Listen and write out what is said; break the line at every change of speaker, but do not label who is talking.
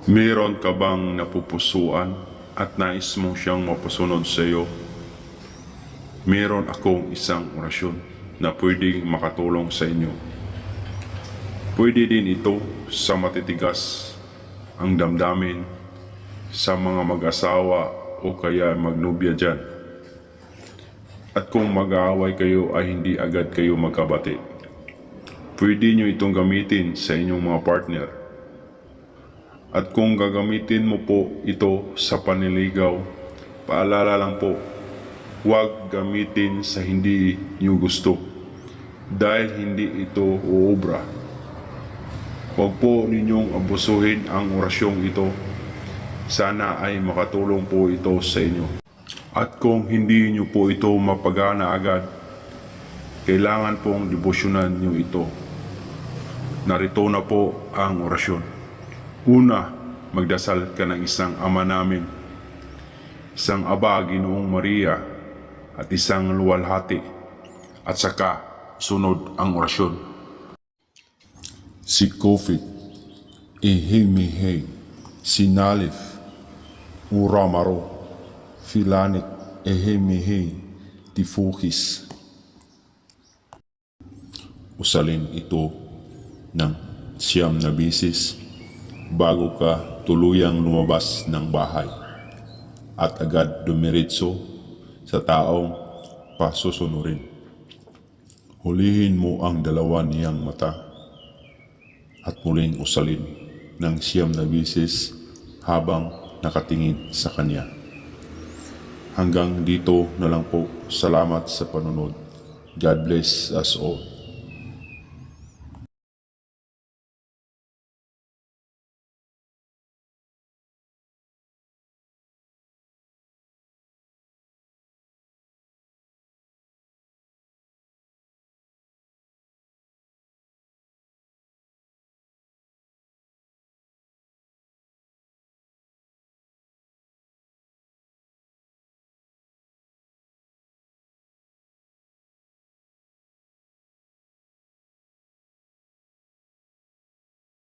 Meron ka bang napupusuan at nais mong siyang mapasunod sa iyo? Meron akong isang orasyon na pwedeng makatulong sa inyo. Pwede din ito sa matitigas ang damdamin sa mga mag-asawa o kaya magnobya dyan. At kung mag-aaway kayo ay hindi agad kayo magkabati. Pwede nyo itong gamitin sa inyong mga partner. At kung gagamitin mo po ito sa panliligaw, paalala lang po, huwag gamitin sa hindi nyo gusto dahil hindi ito uubra. Huwag po ninyong abusuhin ang orasyong ito. Sana ay makatulong po ito sa inyo. At kung hindi nyo po ito mapagana agad, kailangan pong debosyonan nyo ito. Narito na po ang orasyon. Una, magdasal ka ng isang Ama Namin, isang Aba, Ginoong Maria, at isang luwalhati. At saka, sunod ang orasyon. Si Kofit, Ihimihey, Sinalif, Uramaro, Filanik, Ehemihey, Tifukis. Usalin ito ng 9 na bisis bago ka tuluyang lumabas ng bahay at agad dumiretso sa taong pasusunurin. Hulihin mo ang 2 niyang mata at muling usalin ng 9 na bisis habang nakatingin sa kanya. Hanggang dito na lang po. Salamat sa panunod. God bless us all.